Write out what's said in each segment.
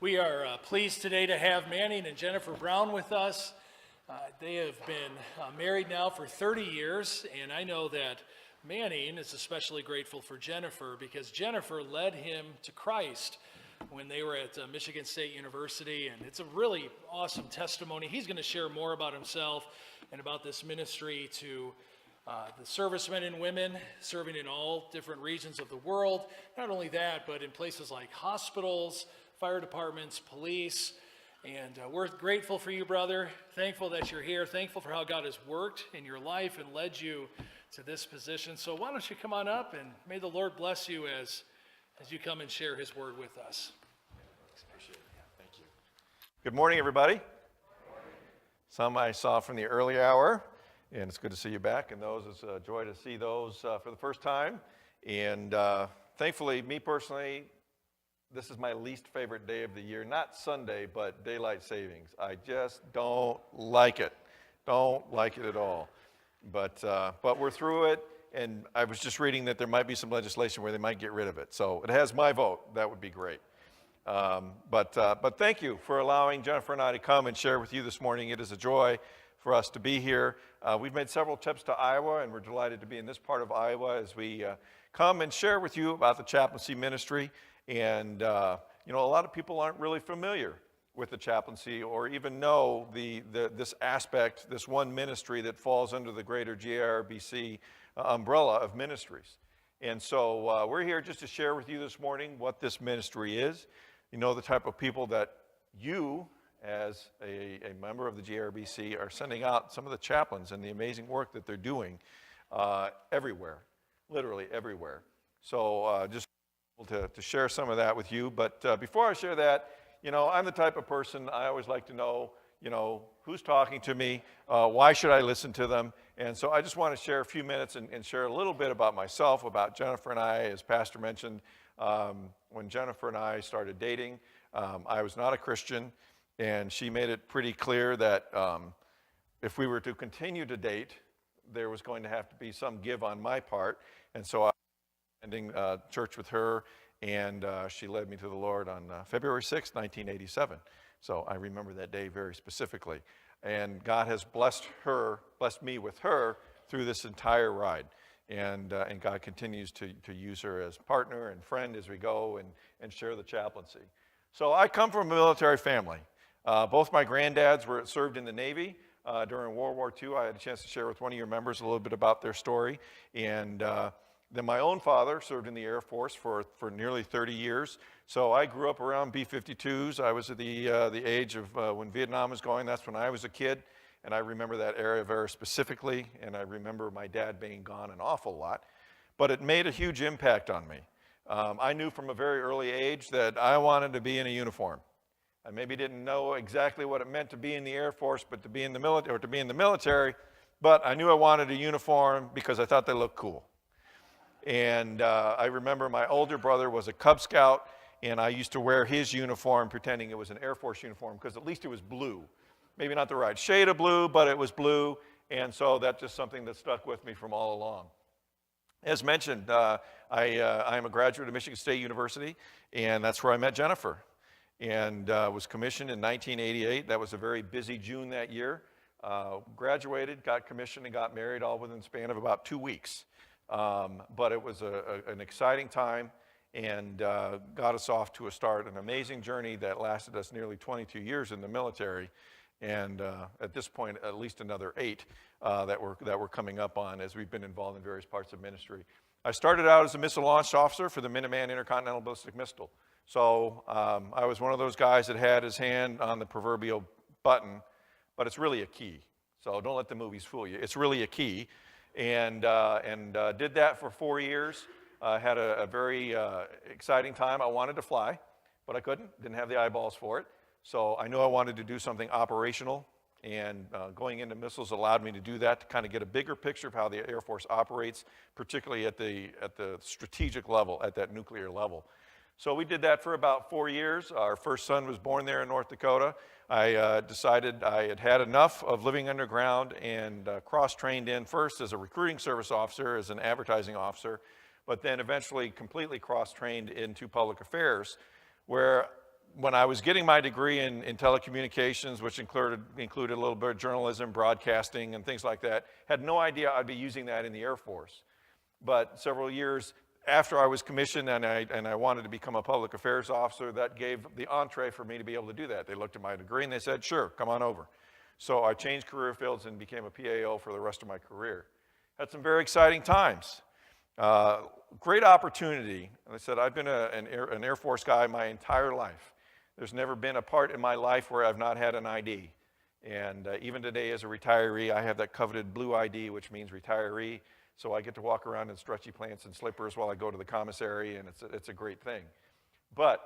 We are pleased today to have Manning and Jennifer Brown with us. They have been married now for 30 years, and I know that Manning is especially grateful for Jennifer because Jennifer led him to Christ when they were at Michigan State University, and it's a really awesome testimony. He's going to share more about himself and about this ministry to the servicemen and women serving in all different regions of the world. Not only that, but in places like hospitals, fire departments, police, and we're grateful for you, brother. Thankful that you're here. Thankful for how God has worked in your life and led you to this position. So why don't you come on up, and may the Lord bless you as you come and share his word with us. Appreciate it. Thank you. Good morning, everybody. Some I saw from the early hour, and it's good to see you back. And those, it's a joy to see those for the first time. And thankfully, me personally, this is my least favorite day of the year. Not Sunday, but daylight savings. I just don't like it. Don't like it at all. But we're through it. And I was just reading that there might be some legislation where they might get rid of it. So it has my vote. That would be great. But thank you for allowing Jennifer and I to come and share with you this morning. It is a joy for us to be here. We've made several trips to Iowa, and we're delighted to be in this part of Iowa as we come and share with you about the chaplaincy ministry. And, a lot of people aren't really familiar with the chaplaincy or even know this aspect, this one ministry that falls under the greater JRBC umbrella of ministries. And so we're here just to share with you this morning what this ministry is. You know, the type of people that you, as a member of the JRBC, are sending out, some of the chaplains, and the amazing work that they're doing everywhere, literally everywhere. So just to share some of that with you. But before I share that, I'm the type of person, I always like to know, who's talking to me, why should I listen to them? And so I just want to share a few minutes and share a little bit about myself, about Jennifer and I. As Pastor mentioned, when Jennifer and I started dating, I was not a Christian, and she made it pretty clear that if we were to continue to date, there was going to have to be some give on my part. And so I was attending church with her, and she led me to the Lord on February 6, 1987. So I remember that day very specifically. And God has blessed me with her through this entire ride. And God continues to use her as partner and friend as we go and share the chaplaincy. So I come from a military family. Both my granddads served in the Navy during World War II. I had a chance to share with one of your members a little bit about their story. And then my own father served in the Air Force for nearly 30 years. So I grew up around B-52s. I was at the age of when Vietnam was going. That's when I was a kid. And I remember that area very specifically. And I remember my dad being gone an awful lot. But it made a huge impact on me. I knew from a very early age that I wanted to be in a uniform. I maybe didn't know exactly what it meant to be in the Air Force, but to be in the military. But I knew I wanted a uniform because I thought they looked cool. And I remember my older brother was a Cub Scout, and I used to wear his uniform pretending it was an Air Force uniform because at least it was blue. Maybe not the right shade of blue, but it was blue, and so that's just something that stuck with me from all along. As mentioned, I am a graduate of Michigan State University, and that's where I met Jennifer, and was commissioned in 1988. That was a very busy June that year. Graduated, got commissioned, and got married all within the span of about 2 weeks. But it was an exciting time, and got us off to an amazing journey that lasted us nearly 22 years in the military, and at this point, at least another 8 that we're coming up on as we've been involved in various parts of ministry. I started out as a missile launch officer for the Minuteman Intercontinental Ballistic Missile. So I was one of those guys that had his hand on the proverbial button, but it's really a key. So don't let the movies fool you. It's really a key. And did that for 4 years. Had a very exciting time. I wanted to fly, but I didn't have the eyeballs for it. So I knew I wanted to do something operational, and going into missiles allowed me to do that, to kind of get a bigger picture of how the Air Force operates, particularly at the strategic level, at that nuclear level. So we did that for about 4 years. Our first son was born there in North Dakota. I decided I had had enough of living underground and cross-trained in first as a recruiting service officer, as an advertising officer, but then eventually completely cross-trained into public affairs, where when I was getting my degree in telecommunications, which included a little bit of journalism, broadcasting, and things like that, had no idea I'd be using that in the Air Force. But several years after I was commissioned and I wanted to become a public affairs officer, that gave the entree for me to be able to do that. They looked at my degree and they said, sure, come on over. So I changed career fields and became a PAO for the rest of my career. Had some very exciting times. Great opportunity. And I said, I've been an Air Force guy my entire life. There's never been a part in my life where I've not had an ID. And even today as a retiree, I have that coveted blue ID, which means retiree. So I get to walk around in stretchy pants and slippers while I go to the commissary, and it's a great thing. But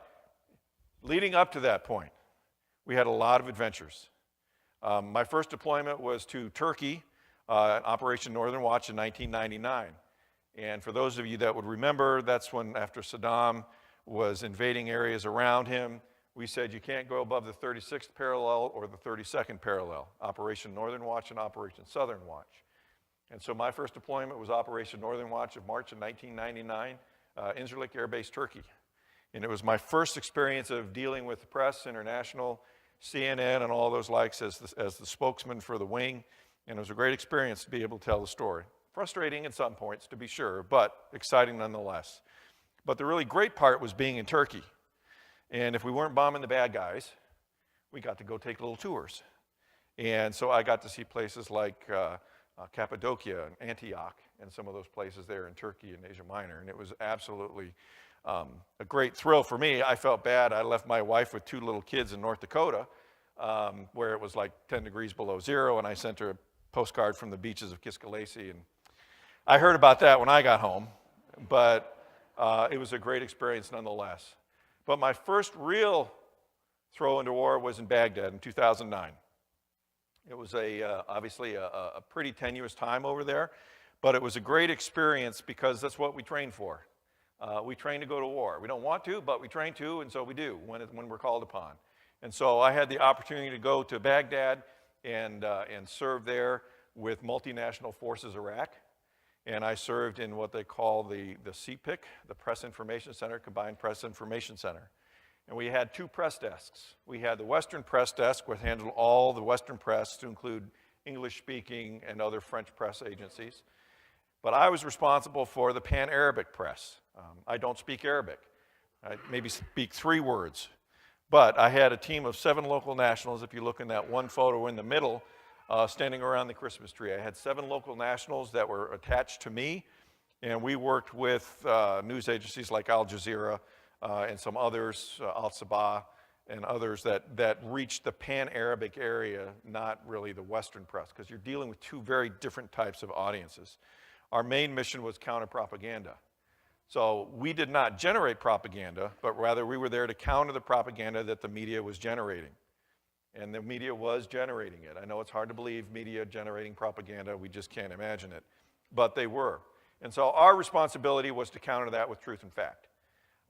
leading up to that point, we had a lot of adventures. My first deployment was to Turkey, Operation Northern Watch in 1999. And for those of you that would remember, that's when after Saddam was invading areas around him, we said you can't go above the 36th parallel or the 32nd parallel, Operation Northern Watch and Operation Southern Watch. And so my first deployment was Operation Northern Watch of March of 1999, Incirlik Air Base, Turkey. And it was my first experience of dealing with the press, international, CNN, and all those likes as the spokesman for the wing. And it was a great experience to be able to tell the story. Frustrating at some points, to be sure, but exciting nonetheless. But the really great part was being in Turkey. And if we weren't bombing the bad guys, we got to go take little tours. And so I got to see places like Cappadocia and Antioch and some of those places there in Turkey and Asia Minor. And it was absolutely a great thrill for me. I felt bad. I left my wife with 2 little kids in North Dakota where it was like 10 degrees below zero, and I sent her a postcard from the beaches of Kiskalasi. And I heard about that when I got home, but it was a great experience nonetheless. But my first real throw into war was in Baghdad in 2009. It was obviously a pretty tenuous time over there, but it was a great experience because that's what we train for. We train to go to war. We don't want to, but we train to, and so we do when we're called upon. And so I had the opportunity to go to Baghdad and serve there with Multinational Forces Iraq. And I served in what they call the CPIC, the Press Information Center, Combined Press Information Center. And we had 2 press desks. We had the Western Press Desk, which handled all the Western press to include English-speaking and other French press agencies. But I was responsible for the Pan-Arabic press. I don't speak Arabic. I maybe speak 3 words. But I had a team of 7 local nationals. If you look in that one photo in the middle, standing around the Christmas tree. I had 7 local nationals that were attached to me, and we worked with news agencies like Al Jazeera and some others, Al Sabah and others that reached the Pan-Arabic area, not really the Western press, because you're dealing with 2 very different types of audiences. Our main mission was counter-propaganda. So we did not generate propaganda, but rather we were there to counter the propaganda that the media was generating. And the media was generating it. I know it's hard to believe media generating propaganda. We just can't imagine it. But they were. And so our responsibility was to counter that with truth and fact.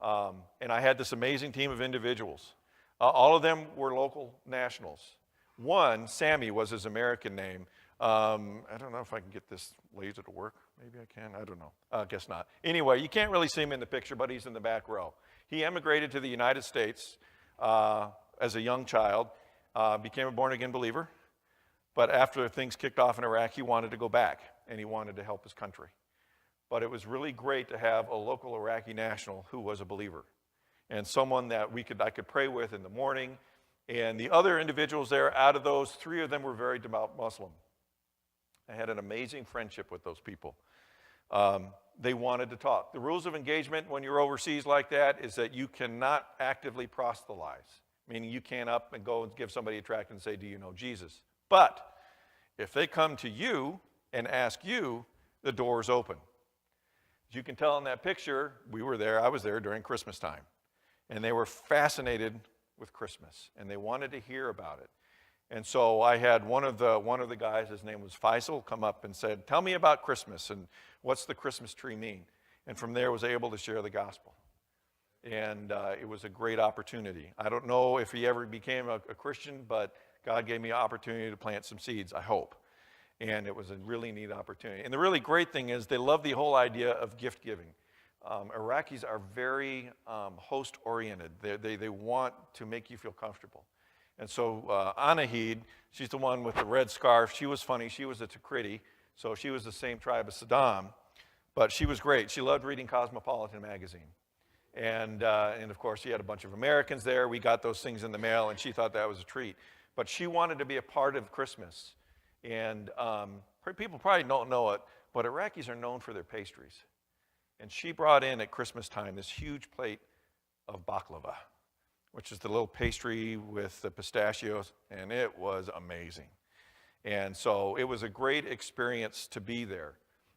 And I had this amazing team of individuals. All of them were local nationals. One, Sammy was his American name. I don't know if I can get this laser to work. Maybe I can. I don't know. I guess not. Anyway, you can't really see him in the picture, but he's in the back row. He emigrated to the United States as a young child. Became a born-again believer, but after things kicked off in Iraq, he wanted to go back, and he wanted to help his country. But it was really great to have a local Iraqi national who was a believer, and someone that I could pray with in the morning. And the other individuals there, out of those, 3 of them were very devout Muslim. I had an amazing friendship with those people. They wanted to talk. The rules of engagement when you're overseas like that is that you cannot actively proselytize. Meaning you can't up and go and give somebody a tract and say, do you know Jesus? But if they come to you and ask you, the door is open. As you can tell in that picture, I was there during Christmas time. And they were fascinated with Christmas, and they wanted to hear about it. And so I had one of the guys, his name was Faisal, come up and said, tell me about Christmas, and what's the Christmas tree mean? And from there was able to share the gospel. And it was a great opportunity. I don't know if he ever became a Christian, but God gave me an opportunity to plant some seeds, I hope. And it was a really neat opportunity. And the really great thing is they love the whole idea of gift giving. Iraqis are very host-oriented. They want to make you feel comfortable. And so Anahid, she's the one with the red scarf. She was funny. She was a Tikriti, so she was the same tribe as Saddam. But she was great. She loved reading Cosmopolitan magazine. And of course, she had a bunch of Americans there. We got those things in the mail, and she thought that was a treat. But she wanted to be a part of Christmas. And people probably don't know it, but Iraqis are known for their pastries. And she brought in at Christmas time this huge plate of baklava, which is the little pastry with the pistachios, and it was amazing. And so it was a great experience to be there.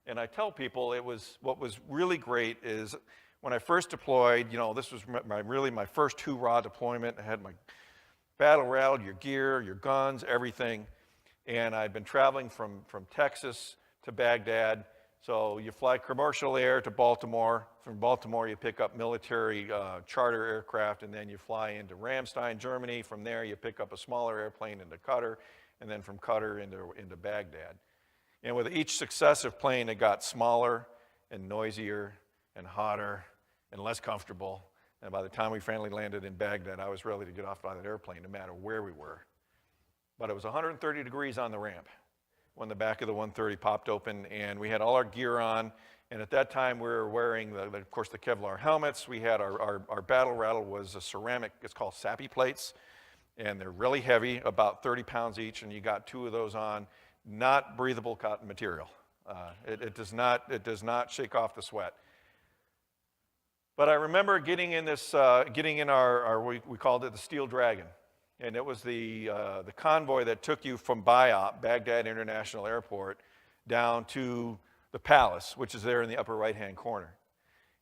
And I tell people what was really great is when I first deployed, this was really my first hoorah deployment. I had my battle rattle, your gear, your guns, everything. And I'd been traveling from Texas to Baghdad. So you fly commercial air to Baltimore. From Baltimore, you pick up military charter aircraft, and then you fly into Ramstein, Germany. From there, you pick up a smaller airplane into Qatar, and then from Qatar into Baghdad. And with each successive plane, it got smaller and noisier and hotter and less comfortable. And by the time we finally landed in Baghdad, I was ready to get off by that airplane, no matter where we were. But it was 130 degrees on the ramp when the back of the 130 popped open, and we had all our gear on. And at that time, we were wearing, of course, the Kevlar helmets. We had our battle rattle was a ceramic, it's called SAPI plates, and they're really heavy, about 30 pounds each, and you got 2 of those on. Not breathable cotton material. It does not shake off the sweat. But I remember getting in our we called it the Steel Dragon. And it was the convoy that took you from BIAP, Baghdad International Airport, down to the palace, which is there in the upper right-hand corner.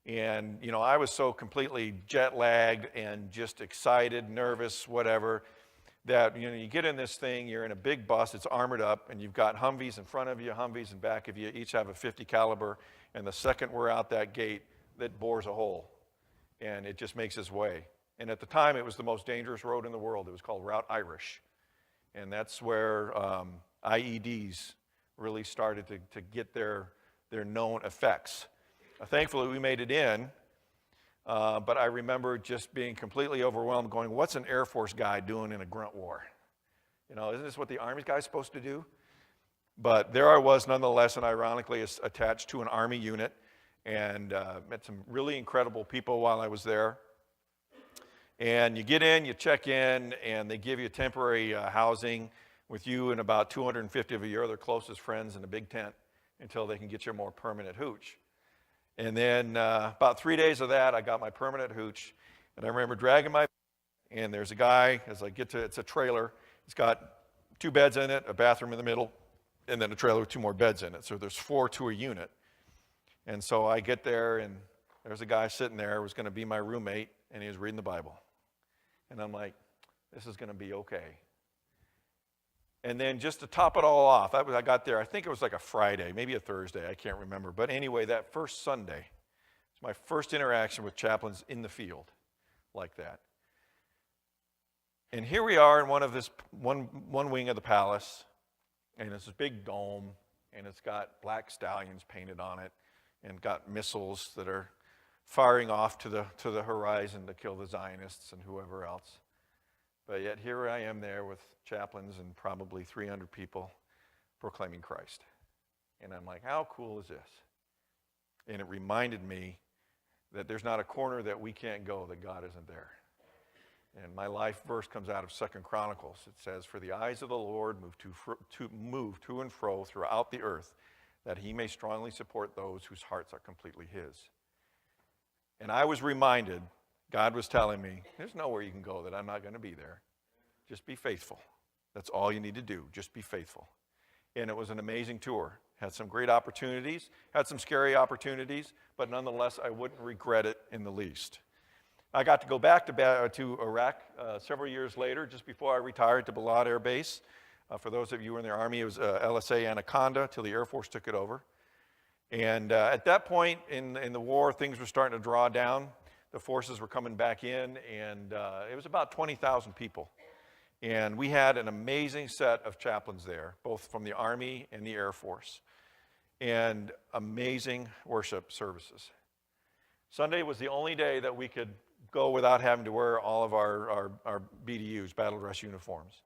And, I was so completely jet-lagged and just excited, nervous, whatever, that, you get in this thing, you're in a big bus, it's armored up, and you've got Humvees in front of you, Humvees in back of you, each have a 50 caliber, and the second we're out that gate, that bores a hole, and it just makes its way. And at the time, it was the most dangerous road in the world. It was called Route Irish. And that's where IEDs really started to get their known effects. Thankfully, we made it in, but I remember just being completely overwhelmed, going, what's an Air Force guy doing in a grunt war? Isn't this what the Army guy's supposed to do? But there I was, nonetheless, and ironically attached to an Army unit, and met some really incredible people while I was there. And you get in, you check in, and they give you temporary housing with you and about 250 of your other closest friends in a big tent until they can get you a more permanent hooch. And then about 3 days of that, I got my permanent hooch. And I remember dragging and there's a guy, it's a trailer. It's got 2 beds in it, a bathroom in the middle, and then a trailer with 2 more beds in it. So there's 4 to a unit. And so I get there, and there's a guy sitting there who was going to be my roommate, and he was reading the Bible. And I'm like, this is going to be okay. And then just to top it all off, I got there, I think it was like a Friday, maybe a Thursday, I can't remember. But anyway, that first Sunday, it's my first interaction with chaplains in the field like that. And here we are in one wing of the palace, and it's this big dome, and it's got black stallions painted on it, and got missiles that are firing off to the horizon to kill the Zionists and whoever else. But yet here I am there with chaplains and probably 300 people proclaiming Christ. And I'm like, how cool is this? And it reminded me that there's not a corner that we can't go that God isn't there. And my life verse comes out of 2 Chronicles. It says, for the eyes of the Lord move to and fro throughout the earth, that he may strongly support those whose hearts are completely his. And I was reminded, God was telling me, there's nowhere you can go that I'm not going to be there. Just be faithful. That's all you need to do. Just be faithful. And it was an amazing tour. Had some great opportunities, had some scary opportunities, but nonetheless, I wouldn't regret it in the least. I got to go back to Iraq several years later, just before I retired to Balad Air Base. For those of you who were in the Army, it was LSA Anaconda till the Air Force took it over. And at that point in the war, things were starting to draw down. The forces were coming back in, and it was about 20,000 people. And we had an amazing set of chaplains there, both from the Army and the Air Force, and amazing worship services. Sunday was the only day that we could go without having to wear all of our BDUs, battle dress uniforms.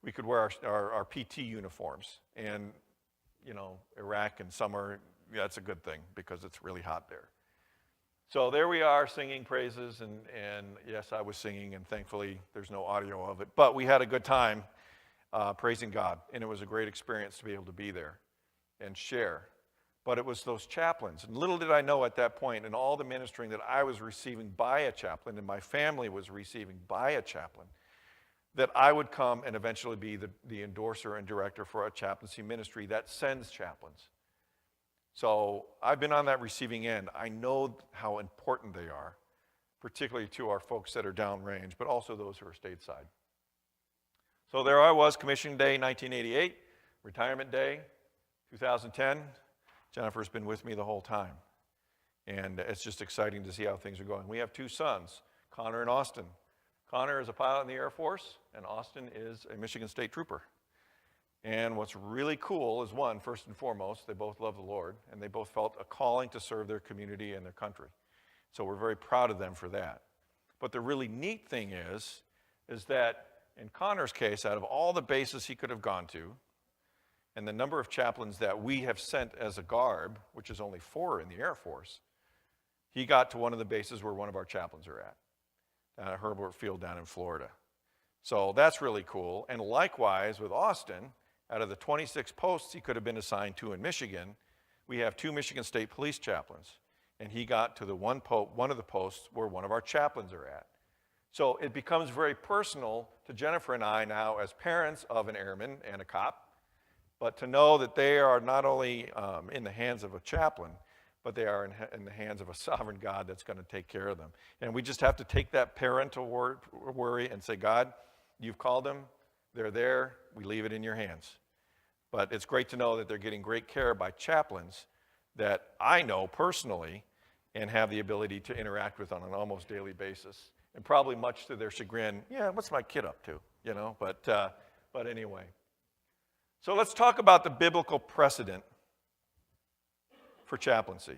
We could wear our PT uniforms. And, Iraq in summer, that's a good thing because it's really hot there. So there we are singing praises, and yes, I was singing, and thankfully there's no audio of it. But we had a good time praising God, and it was a great experience to be able to be there and share. But it was those chaplains, and little did I know at that point, and all the ministering that I was receiving by a chaplain, and my family was receiving by a chaplain, that I would come and eventually be the endorser and director for a chaplaincy ministry that sends chaplains. So I've been on that receiving end. I know how important they are, particularly to our folks that are downrange, but also those who are stateside. So there I was, commissioning day 1988, retirement day 2010. Jennifer's been with me the whole time. And it's just exciting to see how things are going. We have 2 sons, Connor and Austin. Connor is a pilot in the Air Force, and Austin is a Michigan State Trooper. And what's really cool is, one, first and foremost, they both love the Lord, and they both felt a calling to serve their community and their country. So we're very proud of them for that. But the really neat thing is that in Connor's case, out of all the bases he could have gone to, and the number of chaplains that we have sent as a garb, which is only 4 in the Air Force, he got to one of the bases where one of our chaplains are at Herbert Field down in Florida. So that's really cool. And likewise with Austin, out of the 26 posts he could have been assigned to in Michigan, we have 2 Michigan State Police chaplains. And he got to the one of the posts where one of our chaplains are at. So it becomes very personal to Jennifer and I now as parents of an airman and a cop, but to know that they are not only in the hands of a chaplain, but they are in the hands of a sovereign God that's going to take care of them. And we just have to take that parental worry and say, God, you've called them, they're there, we leave it in your hands. But it's great to know that they're getting great care by chaplains that I know personally and have the ability to interact with on an almost daily basis. And probably much to their chagrin, what's my kid up to? But anyway. So let's talk about the biblical precedent for chaplaincy.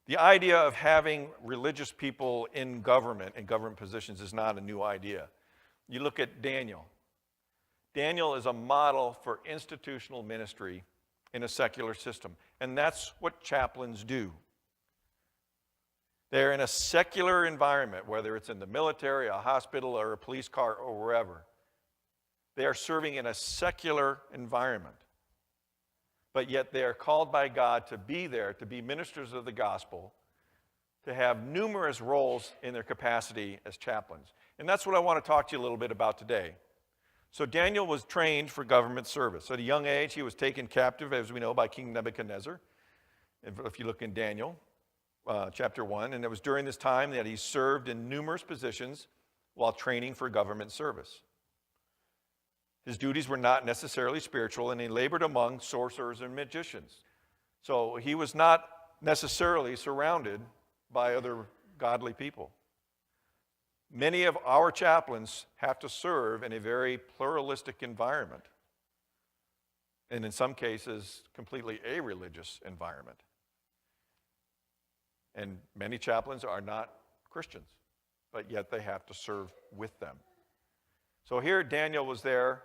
The idea of having religious people in government positions is not a new idea. You look at Daniel. Daniel is a model for institutional ministry in a secular system, and that's what chaplains do. They're in a secular environment, whether it's in the military, a hospital, or a police car, or wherever. They are serving in a secular environment. But yet they are called by God to be there, to be ministers of the gospel, to have numerous roles in their capacity as chaplains. And that's what I want to talk to you a little bit about today. So Daniel was trained for government service. At a young age, he was taken captive, as we know, by King Nebuchadnezzar. If you look in Daniel chapter 1, and it was during this time that he served in numerous positions while training for government service. His duties were not necessarily spiritual, and he labored among sorcerers and magicians. So he was not necessarily surrounded by other godly people. Many of our chaplains have to serve in a very pluralistic environment, and in some cases, completely a-religious environment. And many chaplains are not Christians, but yet they have to serve with them. So here Daniel was there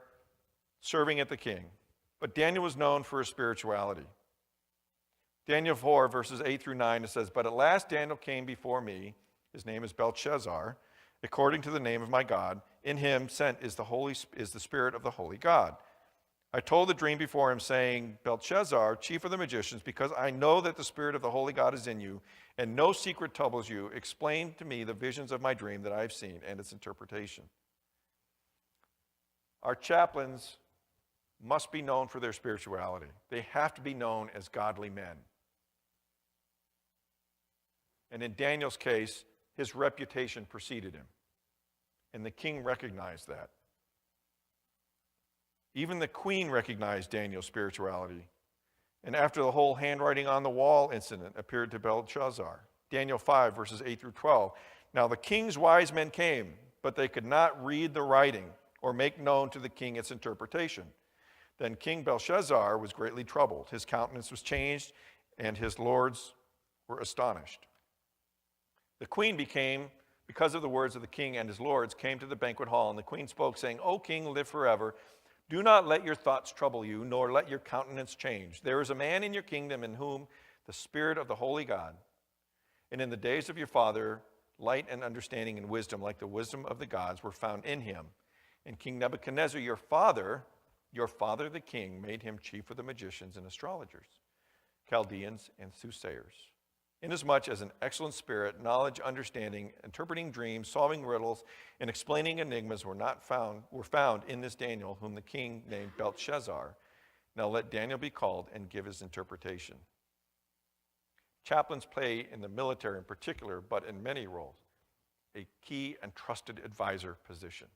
serving at the king, but Daniel was known for his spirituality. Daniel 4, verses 8 through 9, it says, "But at last Daniel came before me, his name is Belteshazzar, according to the name of my God. In him sent is the Spirit of the Holy God. I told the dream before him, saying, Belteshazzar, chief of the magicians, because I know that the Spirit of the Holy God is in you, and no secret troubles you, explain to me the visions of my dream that I have seen and its interpretation." Our chaplains must be known for their spirituality. They have to be known as godly men. And in Daniel's case, his reputation preceded him. And the king recognized that. Even the queen recognized Daniel's spirituality. And after the whole handwriting on the wall incident appeared to Belteshazzar. Daniel 5, verses 8 through 12. "Now the king's wise men came, but they could not read the writing or make known to the king its interpretation. Then King Belshazzar was greatly troubled. His countenance was changed, and his lords were astonished. The queen because of the words of the king and his lords, came to the banquet hall, and the queen spoke, saying, O king, live forever. Do not let your thoughts trouble you, nor let your countenance change. There is a man in your kingdom in whom the spirit of the holy God, and in the days of your father, light and understanding and wisdom, like the wisdom of the gods, were found in him. And King Nebuchadnezzar, your father the king, made him chief of the magicians and astrologers, Chaldeans and soothsayers. Inasmuch as an excellent spirit, knowledge, understanding, interpreting dreams, solving riddles, and explaining enigmas were found in this Daniel, whom the king named Belteshazzar. Now let Daniel be called and give his interpretation. Chaplains play in the military in particular, but in many roles, a key and trusted advisor position.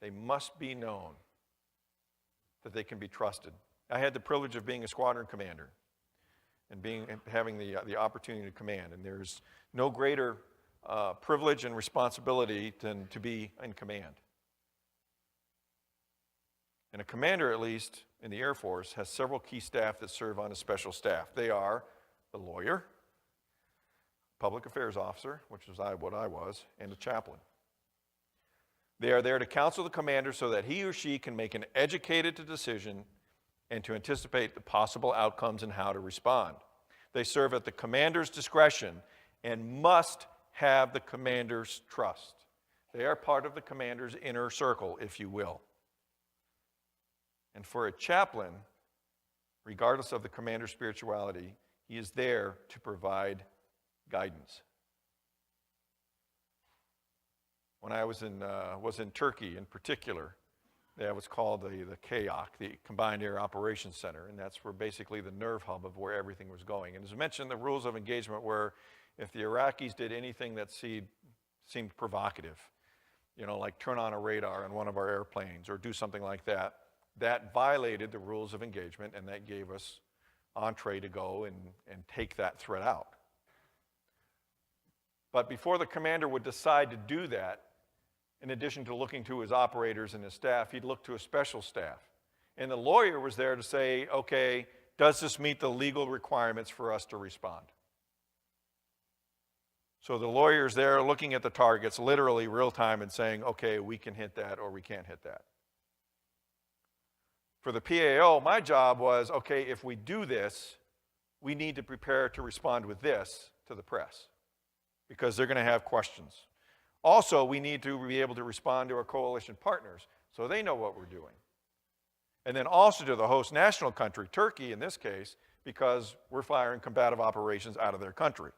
They must be known that they can be trusted. I had the privilege of being a squadron commander and having the opportunity to command, and there's no greater privilege and responsibility than to be in command. And a commander, at least in the Air Force, has several key staff that serve on a special staff. They are the lawyer, public affairs officer, which is what I was, and the chaplain. They are there to counsel the commander so that he or she can make an educated decision and to anticipate the possible outcomes and how to respond. They serve at the commander's discretion and must have the commander's trust. They are part of the commander's inner circle, if you will. And for a chaplain, regardless of the commander's spirituality, he is there to provide guidance. When I was in Turkey in particular, that was called the KAOC, the Combined Air Operations Center, and that's where basically the nerve hub of where everything was going. And as mentioned, the rules of engagement were if the Iraqis did anything that seemed provocative, like turn on a radar on one of our airplanes or do something like that, that violated the rules of engagement, and that gave us entree to go and take that threat out. But before the commander would decide to do that, in addition to looking to his operators and his staff, he'd look to a special staff. And the lawyer was there to say, okay, does this meet the legal requirements for us to respond? So the lawyer's there looking at the targets literally real time and saying, okay, we can hit that or we can't hit that. For the PAO, my job was, okay, if we do this, we need to prepare to respond with this to the press because they're going to have questions. Also, we need to be able to respond to our coalition partners so they know what we're doing. And then also to the host national country, Turkey in this case, because we're firing combative operations out of their country.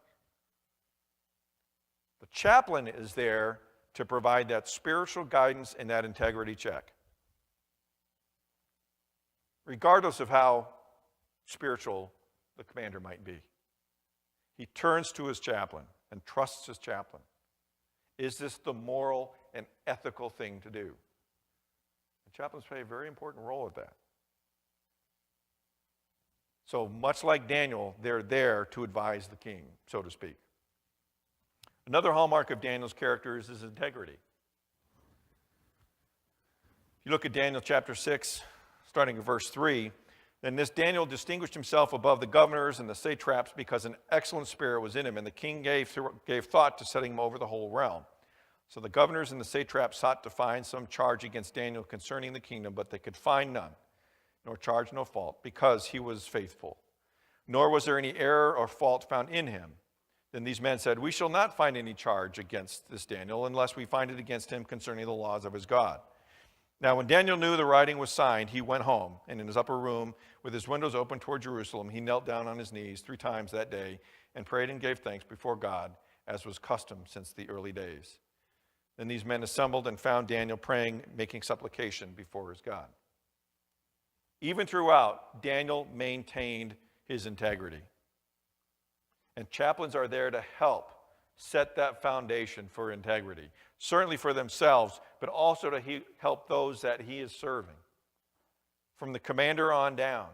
The chaplain is there to provide that spiritual guidance and that integrity check, regardless of how spiritual the commander might be. He turns to his chaplain and trusts his chaplain. Is this the moral and ethical thing to do? And chaplains play a very important role at that. So much like Daniel, they're there to advise the king, so to speak. Another hallmark of Daniel's character is his integrity. You look at Daniel chapter 6, starting at verse 3, then this Daniel distinguished himself above the governors and the satraps because an excellent spirit was in him, and the king gave thought to setting him over the whole realm. So the governors and the satraps sought to find some charge against Daniel concerning the kingdom, but they could find none, nor charge no fault, because he was faithful. Nor was there any error or fault found in him. Then these men said, we shall not find any charge against this Daniel unless we find it against him concerning the laws of his God. Now, when Daniel knew the writing was signed, he went home, and in his upper room, with his windows open toward Jerusalem, he knelt down on his knees 3 times that day and prayed and gave thanks before God, as was custom since the early days. Then these men assembled and found Daniel praying, making supplication before his God. Even throughout, Daniel maintained his integrity. And chaplains are there to help set that foundation for integrity, certainly for themselves, but also to help those that he is serving, from the commander on down.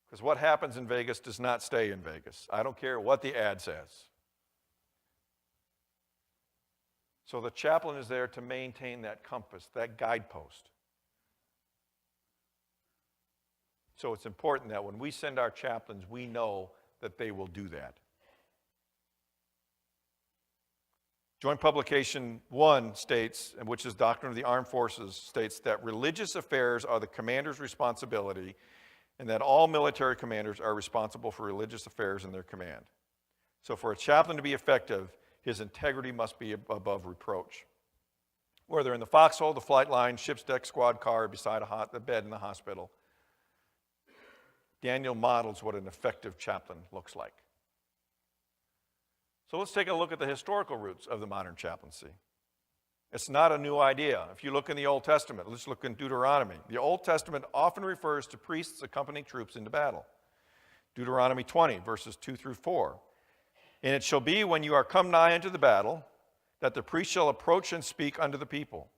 Because what happens in Vegas does not stay in Vegas. I don't care what the ad says. So the chaplain is there to maintain that compass, that guidepost. So it's important that when we send our chaplains, we know that they will do that. Joint Publication 1 states, which is Doctrine of the Armed Forces, states that religious affairs are the commander's responsibility and that all military commanders are responsible for religious affairs in their command. So for a chaplain to be effective, his integrity must be above reproach. Whether in the foxhole, the flight line, ship's deck, squad car, or beside the bed in the hospital, Daniel models what an effective chaplain looks like. So let's take a look at the historical roots of the modern chaplaincy. It's not a new idea. If you look in the Old Testament, let's look in Deuteronomy. The Old Testament often refers to priests accompanying troops into battle. Deuteronomy 20, verses 2 through 4. And it shall be when you are come nigh unto the battle, that the priest shall approach and speak unto the people.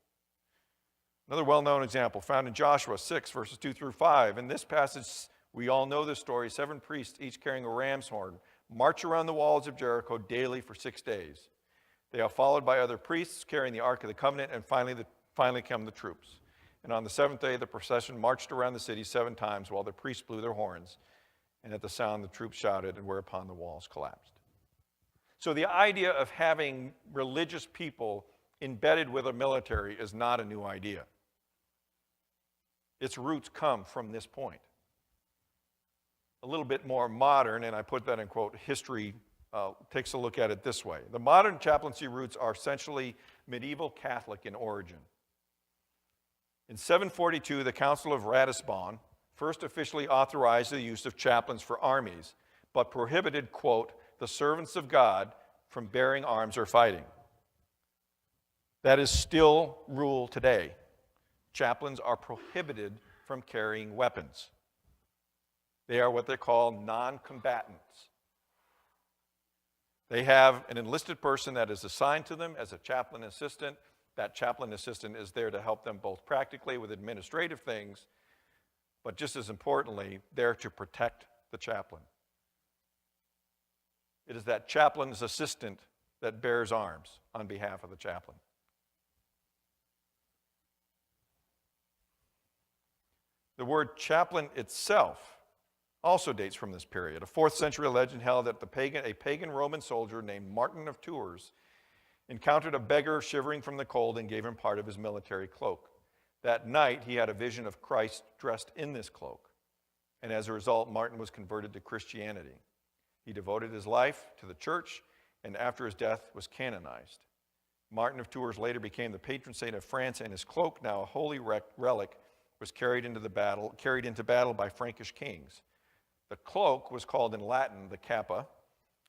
Another well-known example found in Joshua 6, verses 2 through 5. In this passage, we all know this story. 7 priests, each carrying a ram's horn, march around the walls of Jericho daily for 6 days. They are followed by other priests carrying the Ark of the Covenant, and finally come the troops. And on the 7th day, the procession marched around the city 7 times while the priests blew their horns. And at the sound, the troops shouted, and whereupon the walls collapsed. So the idea of having religious people embedded with a military is not a new idea. Its roots come from this point. A little bit more modern, and I put that in quote, history takes a look at it this way. The modern chaplaincy roots are essentially medieval Catholic in origin. In 742, the Council of Ratisbon first officially authorized the use of chaplains for armies, but prohibited, quote, the servants of God from bearing arms or fighting. That is still rule today. Chaplains are prohibited from carrying weapons. They are what they call non-combatants. They have an enlisted person that is assigned to them as a chaplain assistant. That chaplain assistant is there to help them both practically with administrative things, but just as importantly, there to protect the chaplain. It is that chaplain's assistant that bears arms on behalf of the chaplain. The word chaplain itself also dates from this period. A 4th century legend held that a pagan Roman soldier named Martin of Tours encountered a beggar shivering from the cold and gave him part of his military cloak. That night, he had a vision of Christ dressed in this cloak, and as a result, Martin was converted to Christianity. He devoted his life to the church, and after his death was canonized. Martin of Tours later became the patron saint of France, and his cloak, now a holy relic, was carried into battle by Frankish kings. The cloak was called in Latin the cappa,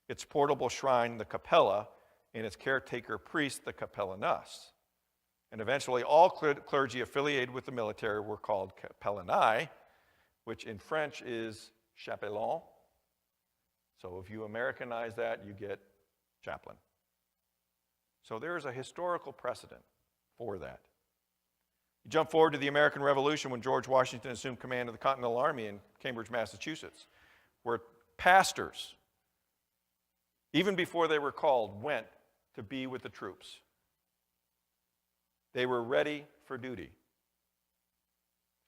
its portable shrine the capella, and its caretaker priest the capellanus. And eventually all clergy affiliated with the military were called capellani, which in French is chapelain. So if you Americanize that, you get chaplain. So there is a historical precedent for that. You jump forward to the American Revolution when George Washington assumed command of the Continental Army in Cambridge, Massachusetts, where pastors, even before they were called, went to be with the troops. They were ready for duty.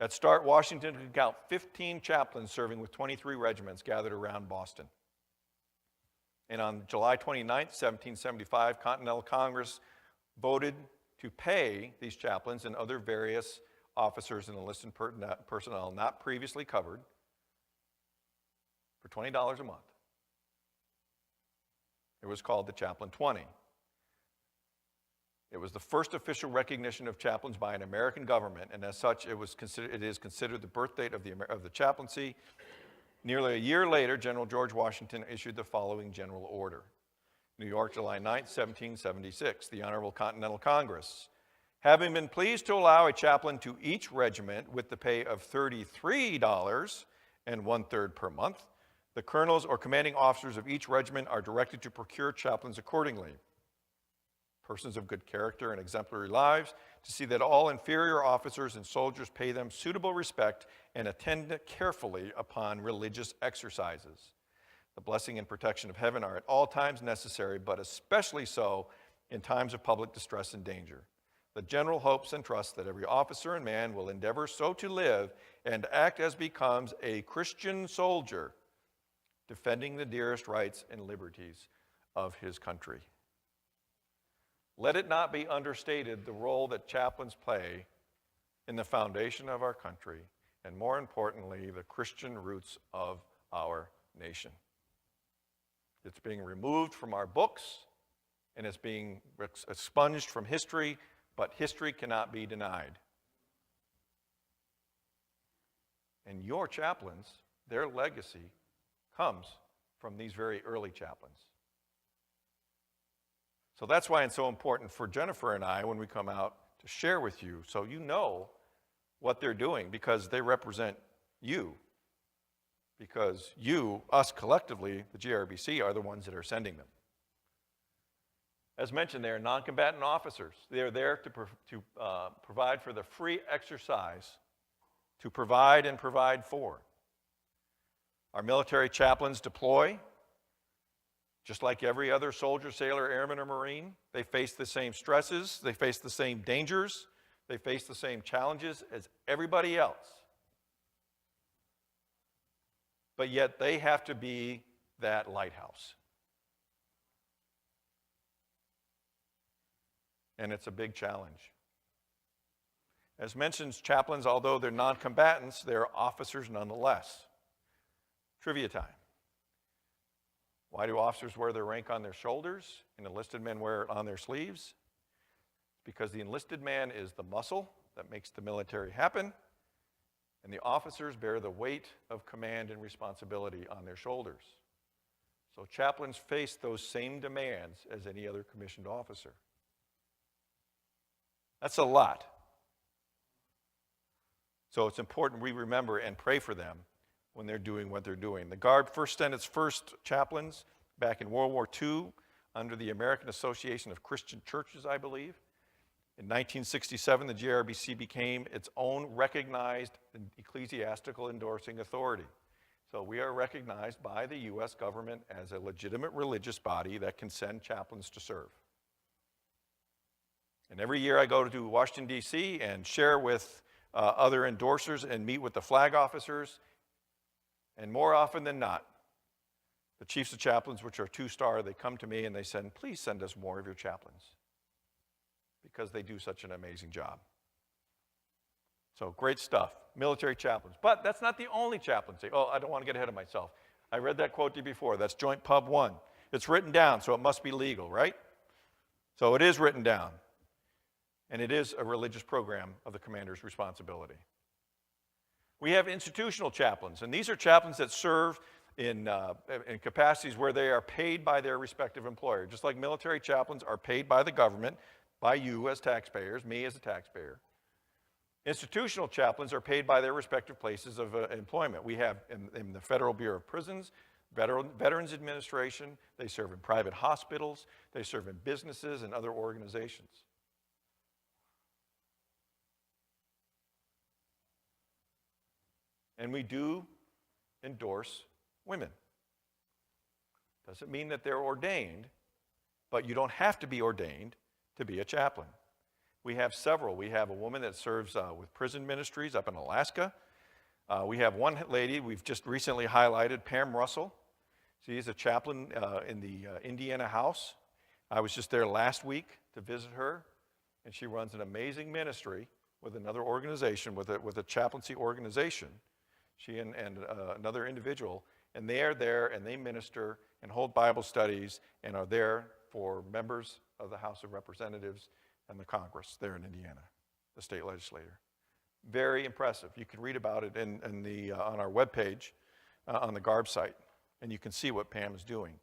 At start, Washington could count 15 chaplains serving with 23 regiments gathered around Boston. And on July 29, 1775, Continental Congress voted to pay these chaplains and other various officers and enlisted personnel not previously covered for $20 a month. It was called the Chaplain 20. It was the first official recognition of chaplains by an American government, and as such, it is considered the birth date of the chaplaincy. Nearly a year later, General George Washington issued the following general order. New York, July 9, 1776. The Honorable Continental Congress, having been pleased to allow a chaplain to each regiment with the pay of $33 1/3 per month, the colonels or commanding officers of each regiment are directed to procure chaplains accordingly. Persons of good character and exemplary lives, to see that all inferior officers and soldiers pay them suitable respect and attend carefully upon religious exercises. The blessing and protection of heaven are at all times necessary, but especially so in times of public distress and danger. the general hopes and trusts that every officer and man will endeavor so to live and act as becomes a Christian soldier, defending the dearest rights and liberties of his country. Let it not be understated the role that chaplains play in the foundation of our country, and more importantly, the Christian roots of our nation. It's being removed from our books, and it's being expunged from history, but history cannot be denied. And your chaplains, their legacy comes from these very early chaplains. So that's why it's so important for Jennifer and I when we come out to share with you, so you know what they're doing, because they represent you. Because you, us collectively, the GRBC, are the ones that are sending them. As mentioned, they are non-combatant officers. They are there to provide for the free exercise, to provide and provide for. Our military chaplains deploy, just like every other soldier, sailor, airman, or Marine. They face the same stresses, they face the same dangers, they face the same challenges as everybody else. But yet they have to be that lighthouse. And it's a big challenge. As mentioned, chaplains, although they're non-combatants, they're officers nonetheless. Trivia time. Why do officers wear their rank on their shoulders and enlisted men wear it on their sleeves? Because the enlisted man is the muscle that makes the military happen, and the officers bear the weight of command and responsibility on their shoulders. So chaplains face those same demands as any other commissioned officer. That's a lot. So it's important we remember and pray for them when they're doing what they're doing. The Guard first sent its first chaplains back in World War II under the American Association of Christian Churches, I believe. In 1967, the GRBC became its own recognized ecclesiastical endorsing authority. So we are recognized by the U.S. government as a legitimate religious body that can send chaplains to serve. And every year I go to Washington, D.C. and share with other endorsers and meet with the flag officers. And more often than not, the chiefs of chaplains, which are 2-star, they come to me and they said, please send us more of your chaplains, because they do such an amazing job. So great stuff, military chaplains. But that's not the only chaplaincy. Oh, I don't want to get ahead of myself. I read that quote to you before. That's Joint Pub 1. It's written down, so it must be legal, right? So it is written down. And it is a religious program of the commander's responsibility. We have institutional chaplains, and these are chaplains that serve in capacities where they are paid by their respective employer. Just like military chaplains are paid by the government, by you as taxpayers, me as a taxpayer. Institutional chaplains are paid by their respective places of employment. We have in the Federal Bureau of Prisons, Veterans Administration, they serve in private hospitals, they serve in businesses and other organizations. And we do endorse women. Doesn't mean that they're ordained, but you don't have to be ordained to be a chaplain. We have several. We have a woman that serves with prison ministries up in Alaska. We have one lady we've just recently highlighted, Pam Russell. She is a chaplain in the Indiana House. I was just there last week to visit her, and she runs an amazing ministry with another organization, with a chaplaincy organization. She and another individual, and they are there and they minister and hold Bible studies and are there for members of the House of Representatives and the Congress there in Indiana, the state legislature. Very impressive. You can read about it on our webpage, on the GARB site, and you can see what Pam is doing.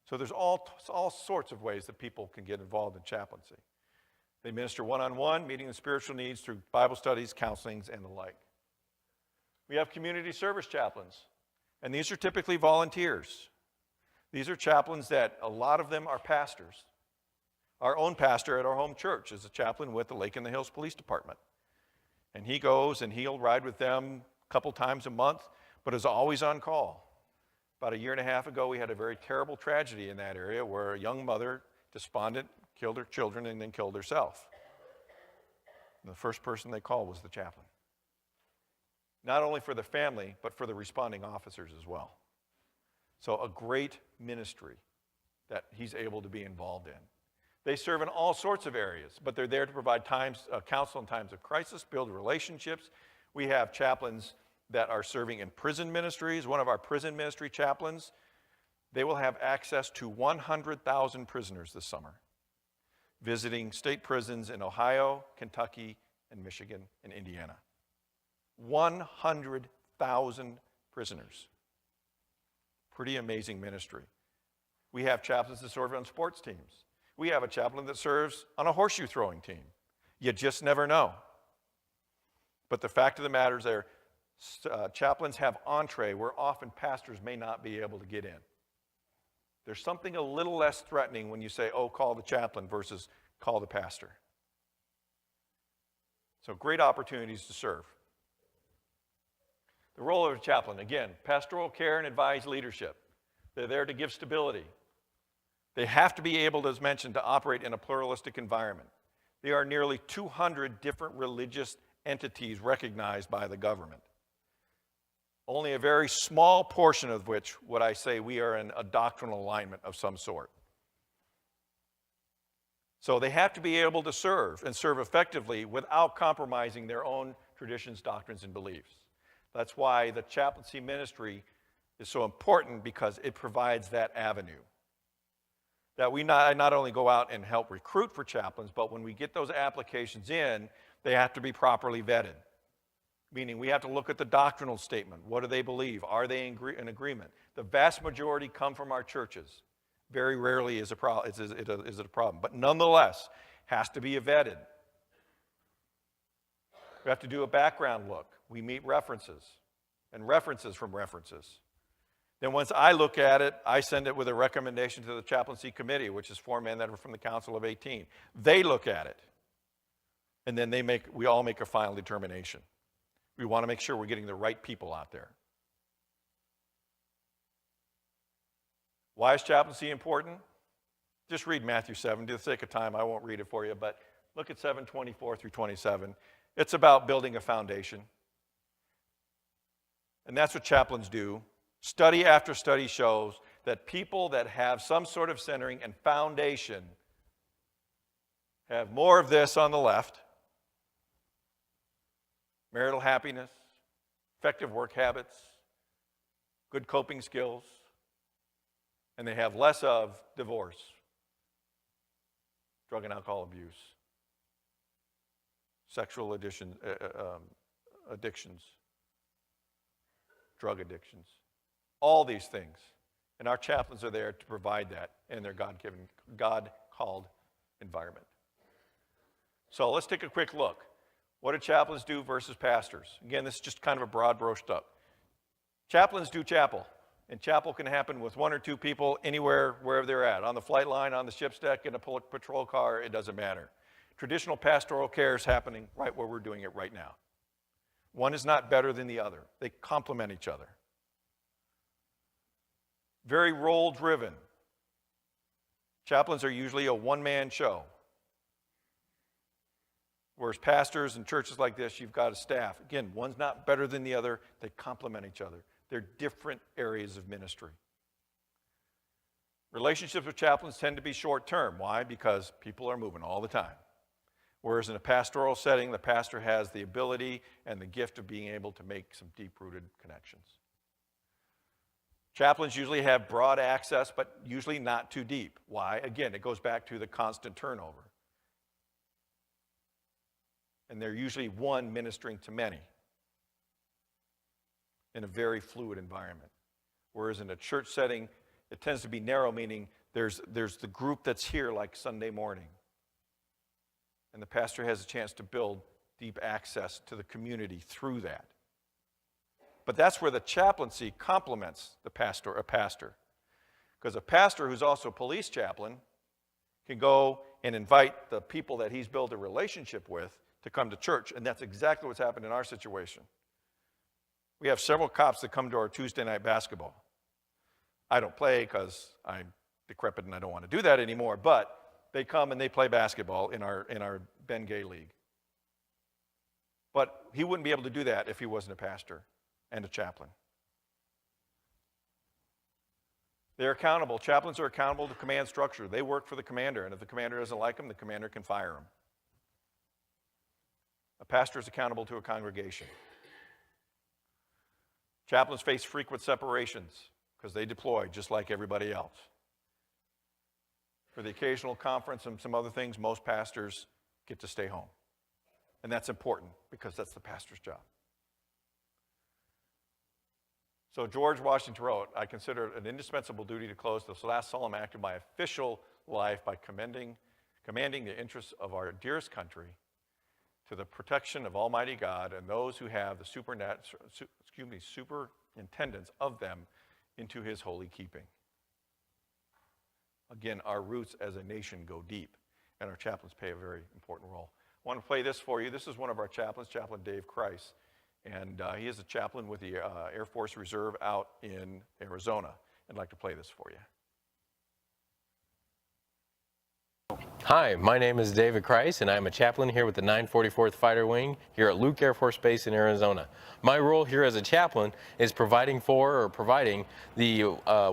So there's all sorts of ways that people can get involved in chaplaincy. They minister one-on-one, meeting the spiritual needs through Bible studies, counselings, and the like. We have community service chaplains, and these are typically volunteers. These are chaplains that a lot of them are pastors. Our own pastor at our home church is a chaplain with the Lake in the Hills Police Department. And he goes and he'll ride with them a couple times a month, but is always on call. About 1.5 years ago, we had a very terrible tragedy in that area where a young mother, despondent, killed her children and then killed herself. And the first person they called was the chaplain. Not only for the family, but for the responding officers as well. So a great ministry that he's able to be involved in. They serve in all sorts of areas, but they're there to provide counsel in times of crisis, build relationships. We have chaplains that are serving in prison ministries. One of our prison ministry chaplains, they will have access to 100,000 prisoners this summer, visiting state prisons in Ohio, Kentucky, and Michigan, and Indiana. 100,000 prisoners. Pretty amazing ministry. We have chaplains that serve on sports teams. We have a chaplain that serves on a horseshoe throwing team. You just never know. But the fact of the matter is chaplains have entree where often pastors may not be able to get in. There's something a little less threatening when you say, oh, call the chaplain versus call the pastor. So great opportunities to serve. The role of a chaplain, again, pastoral care and advised leadership. They're there to give stability. They have to be able, as mentioned, to operate in a pluralistic environment. There are nearly 200 different religious entities recognized by the government. Only a very small portion of which would I say we are in a doctrinal alignment of some sort. So they have to be able to serve and serve effectively without compromising their own traditions, doctrines, and beliefs. That's why the chaplaincy ministry is so important, because it provides that avenue. That we not only go out and help recruit for chaplains, but when we get those applications in, they have to be properly vetted. Meaning we have to look at the doctrinal statement. What do they believe? Are they in agreement? The vast majority come from our churches. Very rarely is it a problem. But nonetheless, has to be vetted. We have to do a background look. We meet references and references from references. Then once I look at it, I send it with a recommendation to the chaplaincy committee, which is 4 men that are from the Council of 18. They look at it. And then we all make a final determination. We want to make sure we're getting the right people out there. Why is chaplaincy important? Just read Matthew 7. For the sake of time, I won't read it for you, but look at 7:24 through 27. It's about building a foundation. And that's what chaplains do. Study after study shows that people that have some sort of centering and foundation have more of this on the left: marital happiness, effective work habits, good coping skills, and they have less of divorce, drug and alcohol abuse, sexual addictions, drug addictions, all these things. And our chaplains are there to provide that in their God-given, God-called environment. So let's take a quick look. What do chaplains do versus pastors? Again, this is just kind of a broad brushed up. Chaplains do chapel. And chapel can happen with 1 or 2 people anywhere, wherever they're at. On the flight line, on the ship's deck, in a patrol car, it doesn't matter. Traditional pastoral care is happening right where we're doing it right now. One is not better than the other. They complement each other. Very role-driven. Chaplains are usually a one-man show. Whereas pastors and churches like this, you've got a staff. Again, one's not better than the other. They complement each other. They're different areas of ministry. Relationships with chaplains tend to be short-term. Why? Because people are moving all the time. Whereas in a pastoral setting, the pastor has the ability and the gift of being able to make some deep-rooted connections. Chaplains usually have broad access, but usually not too deep. Why? Again, it goes back to the constant turnover. And they're usually one ministering to many in a very fluid environment. Whereas in a church setting, it tends to be narrow, meaning there's the group that's here like Sunday morning. And the pastor has a chance to build deep access to the community through that. But that's where the chaplaincy complements a pastor. Because a pastor who's also a police chaplain can go and invite the people that he's built a relationship with to come to church. And that's exactly what's happened in our situation. We have several cops that come to our Tuesday night basketball. I don't play because I'm decrepit and I don't want to do that anymore, but they come and they play basketball in our Ben Gay League. But he wouldn't be able to do that if he wasn't a pastor and a chaplain. They're accountable. Chaplains are accountable to command structure. They work for the commander, and if the commander doesn't like them, the commander can fire them. A pastor is accountable to a congregation. Chaplains face frequent separations because they deploy just like everybody else. For the occasional conference and some other things, most pastors get to stay home. And that's important because that's the pastor's job. So George Washington wrote, I consider it an indispensable duty to close this last solemn act of my official life by commanding the interests of our dearest country to the protection of Almighty God and those who have the superintendence of them into his holy keeping. Again, our roots as a nation go deep, and our chaplains play a very important role. I want to play this for you. This is one of our chaplains, Chaplain Dave Krice, and he is a chaplain with the Air Force Reserve out in Arizona. I'd like to play this for you. Hi, my name is David Krice, and I'm a chaplain here with the 944th Fighter Wing here at Luke Air Force Base in Arizona. My role here as a chaplain is providing the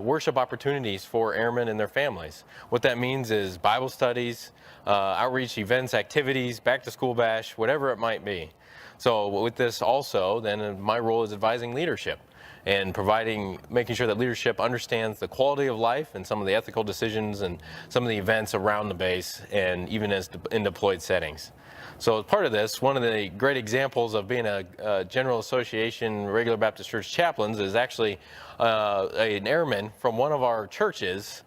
worship opportunities for airmen and their families. What that means is Bible studies, outreach events, activities, back to school bash, whatever it might be. So with this also, then my role is advising leadership and making sure that leadership understands the quality of life and some of the ethical decisions and some of the events around the base and even in deployed settings. So as part of this, one of the great examples of being a General Association Regular Baptist Church chaplains is actually an airman from one of our churches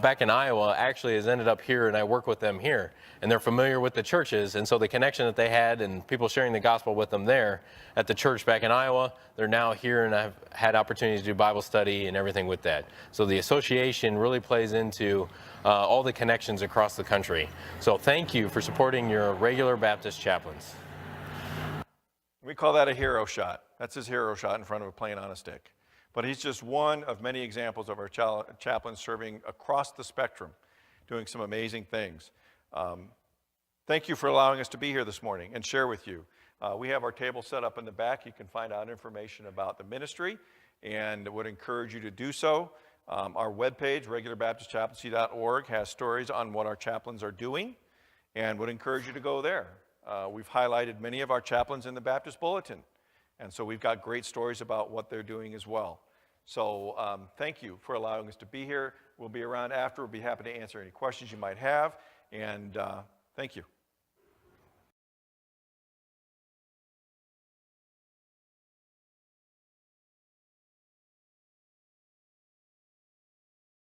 back in Iowa actually has ended up here, and I work with them here. And they're familiar with the churches, and so the connection that they had and people sharing the gospel with them there at the church back in Iowa, they're now here, and I've had opportunities to do Bible study and everything with that. So the association really plays into all the connections across the country. So thank you for supporting your regular Baptist chaplains. We call that a hero shot. That's his hero shot in front of a plane on a stick. But he's just one of many examples of our chaplains serving across the spectrum, doing some amazing things. Thank you for allowing us to be here this morning and share with you. We have our table set up in the back. You can find out information about the ministry and would encourage you to do so. Our webpage, regularbaptistchaplaincy.org, has stories on what our chaplains are doing and would encourage you to go there. We've highlighted many of our chaplains in the Baptist Bulletin, and so we've got great stories about what they're doing as well. So thank you for allowing us to be here. We'll be around after. We'll be happy to answer any questions you might have, and thank you.